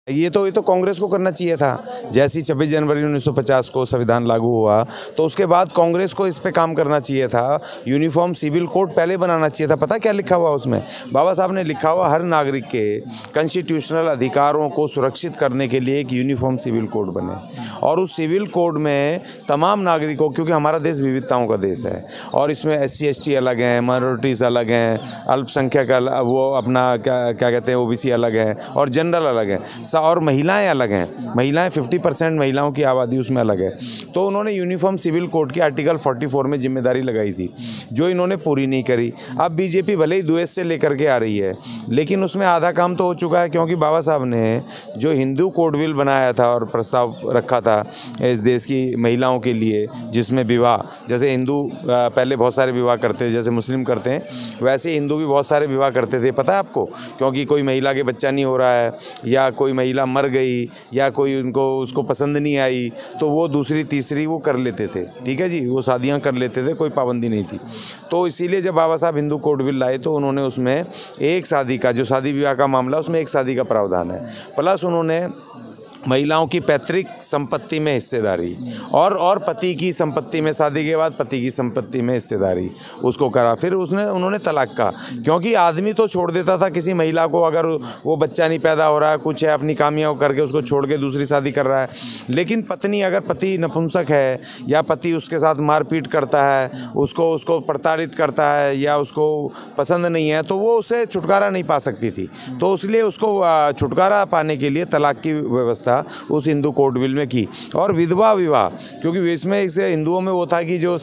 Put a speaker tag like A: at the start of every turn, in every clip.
A: ये तो कांग्रेस को करना चाहिए था। जैसे 26 जनवरी 1950 को संविधान लागू हुआ तो उसके बाद कांग्रेस को इस पे काम करना चाहिए था। यूनिफॉर्म सिविल कोड पहले बनाना चाहिए था। पता क्या लिखा हुआ उसमें? बाबा साहब ने लिखा हुआ हर नागरिक के कॉन्स्टिट्यूशनल अधिकारों को सुरक्षित करने के लिए एक यूनिफॉर्म सिविल कोड बने, और उस सिविल कोड में तमाम नागरिकों, क्योंकि हमारा देश विविधताओं का देश है और इसमें SC ST अलग हैं, माइनॉरिटीज़ अलग हैं, अल्पसंख्यक वो अपना क्या कहते हैं OBC अलग हैं और जनरल अलग हैं, और महिलाएं अलग हैं। महिलाएं 50% महिलाओं की आबादी उसमें अलग है। तो उन्होंने यूनिफॉर्म सिविल कोड की आर्टिकल 44 में जिम्मेदारी लगाई थी, जो इन्होंने पूरी नहीं करी। अब बीजेपी भले ही द्वेष से लेकर के आ रही है, लेकिन उसमें आधा काम तो हो चुका है, क्योंकि बाबा साहब ने जो हिंदू कोड बिल बनाया था और प्रस्ताव रखा था इस देश की महिलाओं के लिए, जिसमें विवाह, जैसे हिंदू पहले बहुत सारे विवाह करते थे, जैसे मुस्लिम करते हैं, वैसे हिंदू भी बहुत सारे विवाह करते थे। पता है आपको? क्योंकि कोई महिला के बच्चा नहीं हो रहा है, या कोई महिला मर गई, या कोई उसको पसंद नहीं आई, तो वो दूसरी तीसरी वो कर लेते थे। ठीक है जी, वो शादियां कर लेते थे, कोई पाबंदी नहीं थी। तो इसीलिए जब बाबा साहब हिंदू कोड बिल लाए तो उन्होंने उसमें एक शादी का, जो शादी विवाह का मामला, उसमें एक शादी का प्रावधान है, प्लस उन्होंने महिलाओं की पैतृक संपत्ति में हिस्सेदारी और पति की संपत्ति में, शादी के बाद पति की संपत्ति में हिस्सेदारी उसको करा। फिर उन्होंने तलाक का, क्योंकि आदमी तो छोड़ देता था किसी महिला को, अगर वो बच्चा नहीं पैदा हो रहा है, कुछ है, अपनी कामियाँ करके उसको छोड़ के दूसरी शादी कर रहा है। लेकिन पत्नी, अगर पति नपुंसक है या पति उसके साथ मारपीट करता है, उसको प्रताड़ित करता है या उसको पसंद नहीं है, तो वो उससे छुटकारा नहीं पा सकती थी। तो इसलिए उसको छुटकारा पाने के लिए तलाक की व्यवस्था उस हिंदू कोड बिल में की। और विधवा विवाह, क्योंकि इसमें इससे हिंदुओं में वो था कि जो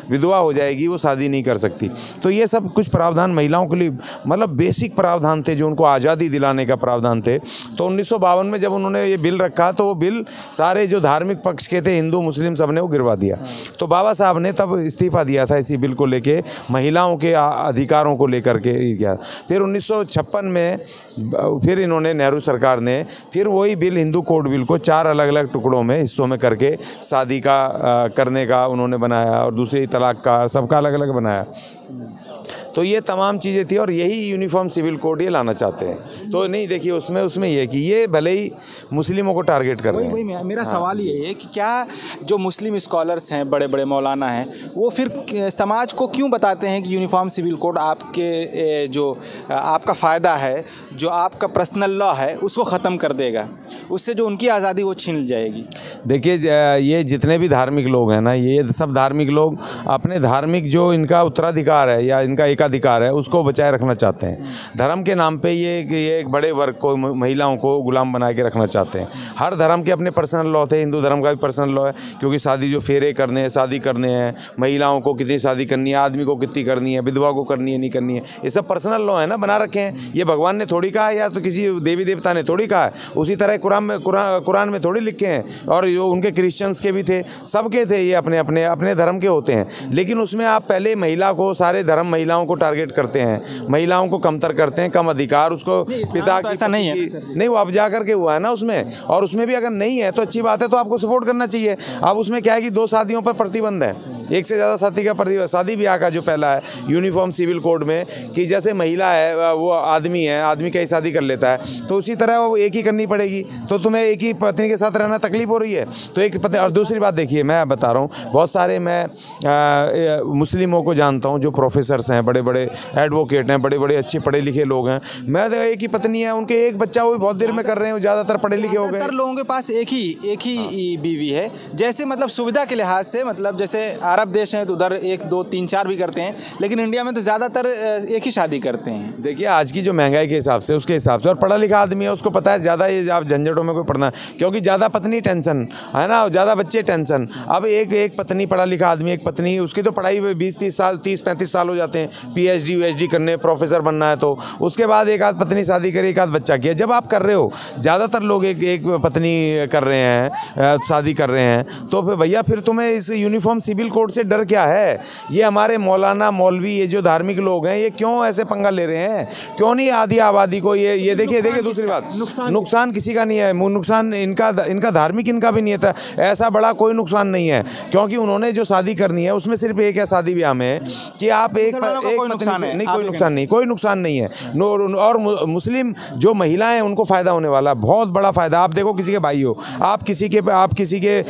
A: विधवा हो जाएगी वो शादी नहीं कर सकती। तो ये सब कुछ प्रावधान महिलाओं के लिए, मतलब बेसिक प्रावधान थे जो उनको आज़ादी दिलाने का प्रावधान थे। तो 1952 में जब उन्होंने ये बिल रखा तो वो बिल सारे जो धार्मिक पक्ष के थे, हिंदू मुस्लिम, सब ने वो गिरवा दिया। तो बाबा साहब ने तब इस्तीफा दिया था इसी बिल को लेके, महिलाओं के अधिकारों को लेकर के किया। फिर 1956 में फिर इन्होंने, नेहरू सरकार ने फिर वही बिल, हिंदू कोड बिल को 4 अलग अलग टुकड़ों में, हिस्सों में करके शादी का करने का उन्होंने बनाया, और दूसरी तलाक का, सबका अलग अलग बनाया। तो ये तमाम चीज़ें थी, और यही यूनिफॉर्म सिविल कोड ये लाना चाहते हैं। तो नहीं, देखिए उसमें ये कि ये भले ही मुस्लिमों को टारगेट कर रहे हैं।
B: वही मेरा सवाल ये है कि क्या जो मुस्लिम स्कॉलर्स हैं, बड़े बड़े मौलाना हैं, वो फिर समाज को क्यों बताते हैं कि यूनिफॉर्म सिविल कोड आपके जो आपका फ़ायदा है, जो आपका पर्सनल लॉ है, उसको ख़त्म कर देगा, उससे जो उनकी आज़ादी वो छीन जाएगी?
A: देखिए, ये जितने भी धार्मिक लोग हैं ना, ये सब धार्मिक लोग अपने धार्मिक जो इनका उत्तराधिकार है या इनका एकाधिकार है, उसको बचाए रखना चाहते हैं। धर्म के नाम पे ये एक बड़े वर्ग को, महिलाओं को गुलाम बना के रखना चाहते हैं। हर धर्म के अपने पर्सनल लॉ थे, हिंदू धर्म का भी पर्सनल लॉ है, क्योंकि शादी जो फेरे करने हैं, शादी करने हैं, महिलाओं को कितनी शादी करनी है, आदमी को कितनी करनी है, विधवा को करनी है, नहीं करनी है, ये सब पर्सनल लॉ है ना, बना रखे हैं। ये भगवान ने थोड़ी कहा है, या तो किसी देवी देवता ने थोड़ी कहा है। उसी तरह कुरान में थोड़ी लिखे हैं, और जो उनके क्रिश्चियंस के भी थे, सबके थे, ये अपने अपने अपने धर्म के होते हैं। लेकिन उसमें आप पहले महिला को, सारे धर्म महिलाओं को टारगेट करते हैं, महिलाओं को कमतर करते हैं, कम अधिकार, उसको पिता की,
B: ऐसा नहीं है,
A: नहीं, वो अब जा करके हुआ है ना उसमें। और उसमें भी अगर नहीं है तो अच्छी बात है, तो आपको सपोर्ट करना चाहिए। अब उसमें क्या है कि 2 शादियों पर प्रतिबंध है, एक से ज़्यादा शादी का प्रतिबंध, शादी ब्याह का जो पहला है यूनिफॉर्म सिविल कोड में, कि जैसे महिला है, वो आदमी है, आदमी कई शादी कर लेता है, तो उसी तरह वो एक ही करनी पड़ेगी। तो तुम्हें एक ही पत्नी के साथ रहना तकलीफ हो रही है, तो एक पत्नी। और दूसरी बात देखिए, मैं बता रहा हूँ, बहुत सारे मैं मुस्लिमों को जानता हूँ जो प्रोफेसर्स हैं, बड़े बड़े एडवोकेट हैं, बड़े बड़े अच्छे पढ़े लिखे लोग हैं। मैं तो एक ही पत्नी है, उनके एक बच्चा, वो बहुत देर में कर रहे हैं, ज़्यादातर पढ़े लिखे हो गए।
B: ज़्यादातर लोगों के पास एक ही बीवी है। जैसे मतलब सुविधा के लिहाज से, मतलब जैसे अरब देश हैं तो उधर 1 2 3 4 भी करते हैं, लेकिन इंडिया में तो ज़्यादातर एक ही शादी करते हैं।
A: देखिए, आज की जो महंगाई के हिसाब से, उसके हिसाब से, और पढ़ा लिखा आदमी है, उसको पता है ज़्यादा ये आप झंझटों में कोई पढ़ना, क्योंकि ज़्यादा पत्नी टेंशन है ना, ज़्यादा बच्चे टेंशन। अब एक पत्नी, पढ़ा लिखा आदमी, एक पत्नी, उसकी तो पढ़ाई 20-30 साल, 30-35 साल हो जाते हैं, PhD UHD करने, प्रोफेसर बनना है, तो उसके बाद एक आध पत्नी शादी करी, एक आध बच्चा किया। जब आप कर रहे हो, ज़्यादातर लोग एक पत्नी कर रहे हैं, शादी कर रहे हैं, तो फिर भैया, फिर तुम्हें इस यूनिफॉर्म सिविल कोड कोड से डर क्या है? ये हमारे मौलाना मौलवी ये जो धार्मिक लोग हैं ये क्यों ऐसे पंगा ले रहे हैं? क्यों नहीं आधी आबादी को ये देखिए दूसरी बात, नुकसान किसी का नहीं है, नुकसान इनका धार्मिक इनका भी नहीं था, ऐसा बड़ा कोई नुकसान नहीं है, क्योंकि उन्होंने जो शादी करनी है उसमें सिर्फ एक है शादी ब्याह में कि आप एक कोई नुकसान नहीं है। और मुस्लिम जो महिलाएं उनको फायदा होने वाला, बहुत बड़ा फायदा। आप देखो किसी के भाई हो, आप किसी के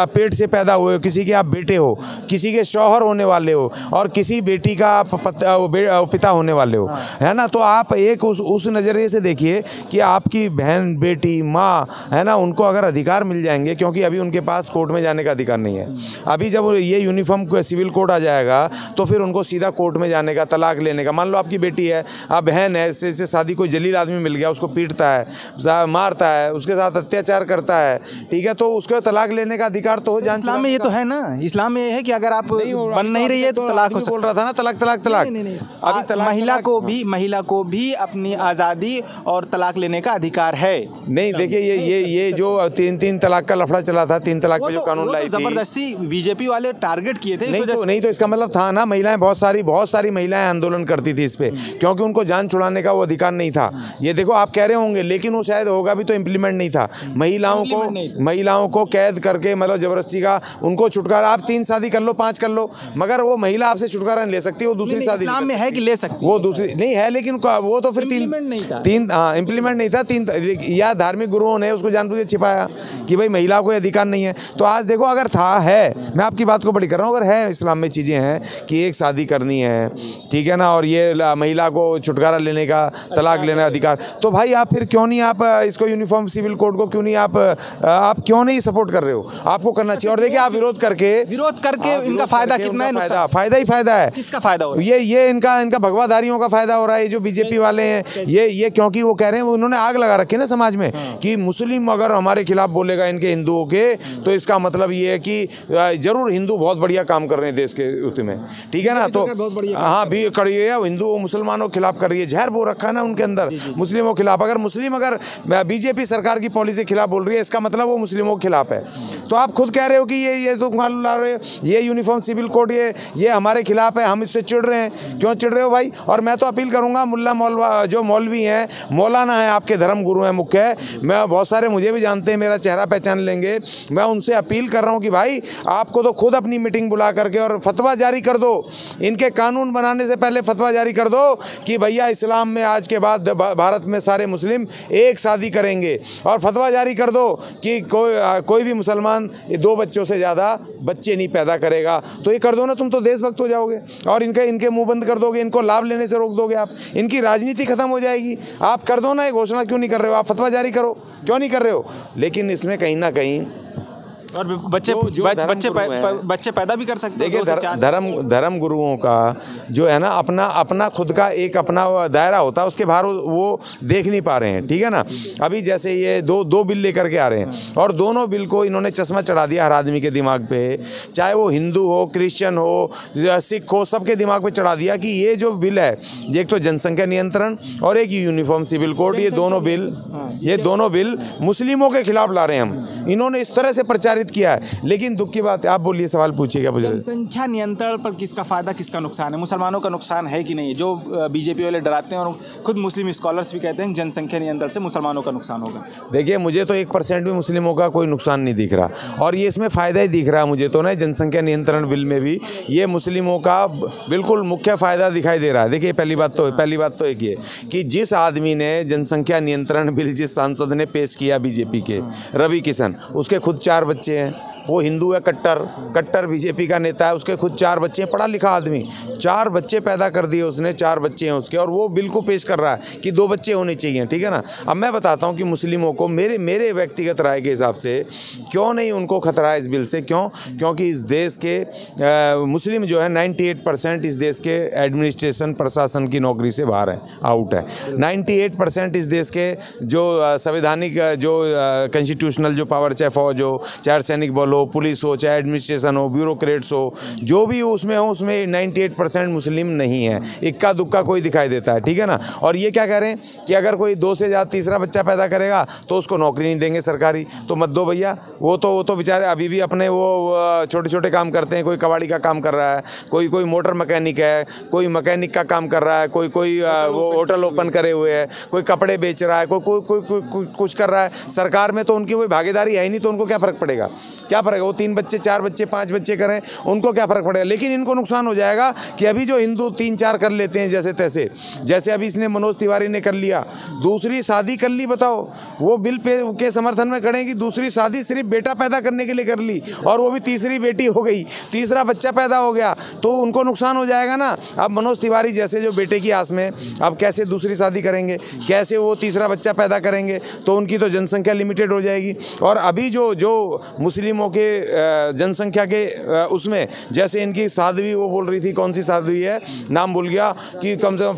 A: पेट से पैदा हुए हो, किसी के आप बेटे हो, किसी के शौहर होने वाले हो और किसी बेटी का पिता होने वाले हो, है ना। तो आप एक उस नज़रिए से देखिए कि आपकी बहन बेटी माँ, है ना, उनको अगर अधिकार मिल जाएंगे, क्योंकि अभी उनके पास कोर्ट में जाने का अधिकार नहीं है। अभी जब ये यूनिफॉर्म सिविल कोड आ जाएगा तो फिर उनको सीधा कोर्ट में जाने का, तलाक लेने का, मान लो आपकी बेटी है, आप बहन है, इससे शादी कोई जलील आदमी मिल गया, उसको पीटता है, मारता है, उसके साथ अत्याचार करता है, ठीक है, तो उसको तलाक लेने का अधिकार तो हो।
B: इस्लाम में ये तो है ना, इस्लाम में ये है कि अगर आप बन नहीं रही है तो तलाक हो सकता है।
A: बोल रहा था ना तलाक।
B: अभी महिला को भी अपनी आज़ादी और तलाक लेने का अधिकार है।
A: नहीं, देखिए ये जो तीन तलाक का लफड़ा चला था, 3 तलाक पे जो कानून लाई थी,
B: जबरदस्ती बीजेपी वाले टारगेट किए थे।
A: नहीं तो इसका मतलब था ना, महिलाएं बहुत सारी महिलाएं आंदोलन करती थी इस पे, क्योंकि उनको जान छुड़ाने का वो अधिकार नहीं था। ये देखो आप कह रहे होंगे, लेकिन वो शायद होगा भी तो इम्प्लीमेंट नहीं था। महिलाओं को कैद करके, मतलब जबरदस्ती का उनको छुटकारा, आप 3 शादी कर लो, 5 कर लो, मगर वो महिला आपसे छुटकारा नहीं ले सकती, वो दूसरी शादी
B: इस्लाम में है कि ले सकती,
A: वो दूसरी नहीं है, लेकिन वो तो फिर इम्प्लीमेंट नहीं था। 3 या धार्मिक गुरुओं ने उसको जानबूझ के छिपाया कि भाई महिला को अधिकार नहीं है। तो आज देखो, अगर है, मैं आपकी बात को बड़ी कर रहा हूँ, अगर है इस्लाम में चीज़ें हैं कि एक शादी करनी है, ठीक है ना, और ये महिला को छुटकारा लेने का, तलाक लेने का अधिकार, तो भाई आप फिर क्यों नहीं आप इसको यूनिफॉर्म सिविल कोड को क्यों नहीं आप क्यों नहीं सपोर्ट कर रहे हो? आपको करना चाहिए। और देखिए, आप विरोध करके
B: इनका फायदा कितना है?
A: फायदा ही फायदा है।
B: किसका फायदा हो रहा है?
A: ये इनका भगवाधारियों का फायदा हो रहा है। जो बीजेपी वाले हैं ये क्योंकि वो कह रहे हैं, उन्होंने आग लगा रखी है ना समाज में कि मुस्लिम अगर हमारे खिलाफ बोलेगा इनके हिंदुओं के, तो इसका मतलब ये है कि जरूर हिंदू बहुत बढ़िया काम कर रहे हैं देश के उसमें, ठीक है ना। तो हाँ भी करी है, हिंदू मुसलमानों के खिलाफ कर रही है, जहर बो रखा है ना उनके अंदर मुस्लिमों के खिलाफ। अगर बीजेपी सरकार की पॉलिसी के खिलाफ बोल रही है, इसका मतलब वो मुस्लिमों के खिलाफ है। तो आप खुद कह रहे हो कि ये तो मान ला रहे हो, ये यूनिफॉर्म सिविल कोड ये हमारे खिलाफ है, हम इससे चिढ़ रहे हैं। क्यों चिढ़ रहे हो भाई? और मैं तो अपील करूंगा, जो मौलवी हैं, मौलाना है, आपके धर्म गुरु हैं, मुख्य है, मैं बहुत सारे मुझे भी जानते हैं, मेरा चेहरा पहचान लेंगे, मैं उनसे अपील कर रहा हूं कि भाई आपको तो खुद अपनी मीटिंग बुला करके और फतवा जारी कर दो, इनके कानून बनाने से पहले फतवा जारी कर दो कि भैया इस्लाम में आज के बाद भारत में सारे मुस्लिम एक शादी करेंगे, और फतवा जारी कर दो कि कोई भी मुसलमान 2 बच्चों से ज़्यादा बच्चे नहीं पैदा करेगा। तो ये कर दो ना, तुम तो देशभक्त हो जाओगे और इनके मुंह बंद कर दोगे, इनको लाभ लेने से रोक दोगे, आप इनकी राजनीति खत्म हो जाएगी। आप कर दो ना, ये घोषणा क्यों नहीं कर रहे हो? आप फतवा जारी करो, क्यों नहीं कर रहे हो? लेकिन इसमें कहीं ना कहीं
B: और बच्चे पैदा भी कर सकते हैं।
A: देखिए, धर्म गुरुओं का जो है ना, अपना खुद का एक अपना दायरा होता है, उसके बाहर वो देख नहीं पा रहे हैं, ठीक है ना। अभी जैसे ये दो बिल लेकर के आ रहे हैं, और दोनों बिल को इन्होंने चश्मा चढ़ा दिया हर आदमी के दिमाग पे, चाहे वो हिंदू हो, क्रिश्चियन हो, सिख हो, सबके दिमाग पे चढ़ा दिया कि ये जो बिल है, एक तो जनसंख्या नियंत्रण और एक यूनिफॉर्म सिविल कोड, ये दोनों बिल मुस्लिमों के खिलाफ ला रहे हैं हम। इन्होंने इस तरह से प्रचारित किया है। लेकिन दुख की बात है, आप बोलिए, सवाल पूछिएगा मुझे।
B: जनसंख्या नियंत्रण पर किसका फायदा, किसका नुकसान है? मुसलमानों का नुकसान है कि नहीं? जो बीजेपी वाले डराते हैं, और खुद मुस्लिम स्कॉलर्स भी कहते हैं जनसंख्या नियंत्रण से मुसलमानों का नुकसान होगा।
A: देखिए, मुझे तो 1% भी मुस्लिमों का कोई नुकसान नहीं दिख रहा, और ये इसमें फ़ायदा ही दिख रहा है मुझे तो ना। जनसंख्या नियंत्रण बिल में भी ये मुस्लिमों का बिल्कुल मुख्य फ़ायदा दिखाई दे रहा है। देखिए, पहली बात तो एक ये कि जिस आदमी ने जनसंख्या नियंत्रण बिल, जिस सांसद ने पेश किया बीजेपी के, रवि किशन, उसके खुद 4 बच्चे हैं, वो हिंदू है, कट्टर बीजेपी का नेता है, उसके खुद 4 बच्चे हैं, पढ़ा लिखा आदमी, 4 बच्चे पैदा कर दिए उसने, 4 बच्चे हैं उसके, और वो बिल को पेश कर रहा है कि 2 बच्चे होने चाहिए, ठीक है ना। अब मैं बताता हूँ कि मुस्लिमों को मेरे व्यक्तिगत राय के हिसाब से क्यों नहीं उनको खतरा है इस बिल से। क्योंकि इस देश के मुस्लिम जो है 98% इस देश के एडमिनिस्ट्रेशन, प्रशासन की नौकरी से बाहर है, आउट है। 98% इस देश के जो संवैधानिक, जो कॉन्स्टिट्यूशनल जो पावर, चाहे फौज हो, चाहे सैनिक बल हो, हो, पुलिस हो, चाहे एडमिनिस्ट्रेशन हो, ब्यूरोक्रेट्स हो, जो भी उसमें हो, उसमें 98% मुस्लिम नहीं है, इक्का दुक्का कोई दिखाई देता है, ठीक है ना। और ये क्या कह रहे हैं कि अगर कोई 2 से ज़्यादा तीसरा बच्चा पैदा करेगा तो उसको नौकरी नहीं देंगे सरकारी, तो मत दो भैया। वो तो बेचारे अभी भी अपने वो छोटे छोटे काम करते हैं, कोई कबाड़ी का काम कर रहा है, कोई मोटर मैकेनिक है, कोई मैकेनिक का काम कर रहा है, कोई वो होटल ओपन करे हुए है, कोई कपड़े बेच रहा है, कोई कुछ कर रहा है। सरकार में तो उनकी कोई भागीदारी है ही नहीं, तो उनको क्या फ़र्क पड़ेगा, क्या फ़र्क है, वो 3 बच्चे 4 बच्चे 5 बच्चे करें, उनको क्या फ़र्क पड़ेगा। लेकिन इनको नुकसान हो जाएगा कि अभी जो हिंदू 3-4 कर लेते हैं जैसे तैसे, जैसे अभी इसने मनोज तिवारी ने कर लिया, दूसरी शादी कर ली, बताओ वो बिल पे के समर्थन में खड़े कि दूसरी शादी सिर्फ बेटा पैदा करने के लिए कर ली, और वो भी तीसरी बेटी हो गई, तीसरा बच्चा पैदा हो गया, तो उनको नुकसान हो जाएगा ना। अब मनोज तिवारी जैसे जो बेटे की आस में अब कैसे दूसरी शादी करेंगे, कैसे वो तीसरा बच्चा पैदा करेंगे, तो उनकी तो जनसंख्या लिमिटेड हो जाएगी। और अभी जो मुस्लिमों के जनसंख्या के उसमें जैसे इनकी साध्वी वो बोल रही थी, कौन सी साध्वी है, नाम भूल गया, कि कम से कम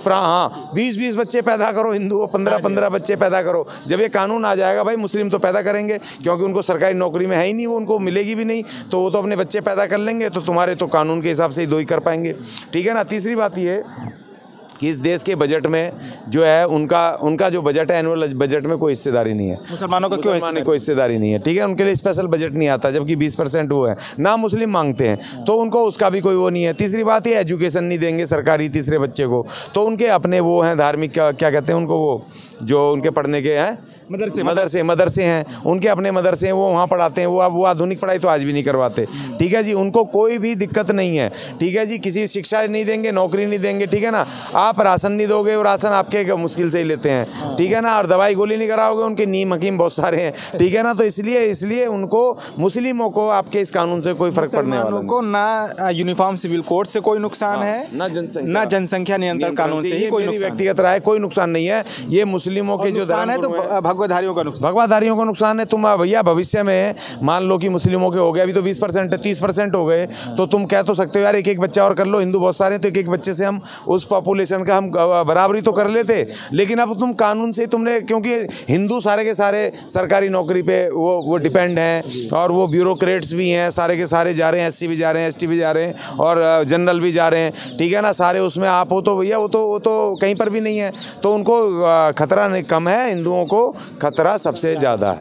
A: 20-20 बच्चे पैदा करो, हिंदुओं 15-15 बच्चे पैदा करो। जब ये कानून आ जाएगा भाई, मुस्लिम तो पैदा करेंगे, क्योंकि उनको सरकारी नौकरी में है ही नहीं, वो उनको मिलेगी भी नहीं, तो वो तो अपने बच्चे पैदा कर लेंगे, तो तुम्हारे तो कानून के हिसाब से ही 2 ही कर पाएंगे, ठीक है ना। तीसरी बात ये कि इस देश के बजट में जो है उनका जो बजट है, एनुअल बजट में कोई हिस्सेदारी नहीं है।
B: मुसलमानों का क्यों
A: कोई हिस्सेदारी नहीं है, ठीक है, उनके लिए स्पेशल बजट नहीं आता, जबकि 20% वो है ना, मुस्लिम मांगते हैं, तो उनको उसका भी कोई वो नहीं है। तीसरी बात ये, एजुकेशन नहीं देंगे सरकारी तीसरे बच्चे को, तो उनके अपने वो हैं धार्मिक, क्या कहते हैं उनको, वो जो उनके पढ़ने के हैं मदरसे हैं, उनके अपने मदरसे हैं, वो वहाँ पढ़ाते हैं, वो आधुनिक पढ़ाई तो आज भी नहीं करवाते, ठीक है जी, उनको कोई भी दिक्कत नहीं है, ठीक है जी, किसी शिक्षा नहीं देंगे, नौकरी नहीं देंगे, ठीक है ना। आप राशन नहीं दोगे, वो राशन आपके मुश्किल से ही लेते हैं, ठीक है ना, और दवाई गोली नहीं कराओगे, उनके नीम हकीम बहुत सारे हैं, ठीक है ना। तो इसलिए उनको, मुस्लिमों को आपके इस कानून से कोई फर्क पड़ने वाला
B: को ना यूनिफॉर्म सिविल कोड से कोई नुकसान है, ना जनसंख्या नियंत्रण कानून से ही कोई
A: व्यक्तिगत राय, कोई नुकसान नहीं है। ये मुस्लिमों के जो
B: नुकसान है तो भगवाधारियों
A: का नुकसान है। तुम भैया भविष्य में मान लो कि मुस्लिमों के हो गए, अभी तो 20% है, 30% हो गए, तो तुम कह तो सकते हो यार एक बच्चा और कर लो, हिंदू बहुत सारे हैं, तो एक बच्चे से हम उस पॉपुलेशन का हम बराबरी तो कर लेते। लेकिन अब तुम कानून से तुमने, क्योंकि हिंदू सारे के सारे सरकारी नौकरी पे वो डिपेंड हैं, और वो ब्यूरोक्रेट्स भी हैं, सारे के सारे जा रहे हैं, SC भी जा रहे हैं, ST भी जा रहे हैं, और जनरल भी जा रहे हैं, ठीक है ना, सारे उसमें आप हो, तो भैया वो तो कहीं पर भी नहीं है, तो उनको खतरा कम है, हिंदुओं को खतरा सबसे ज़्यादा है।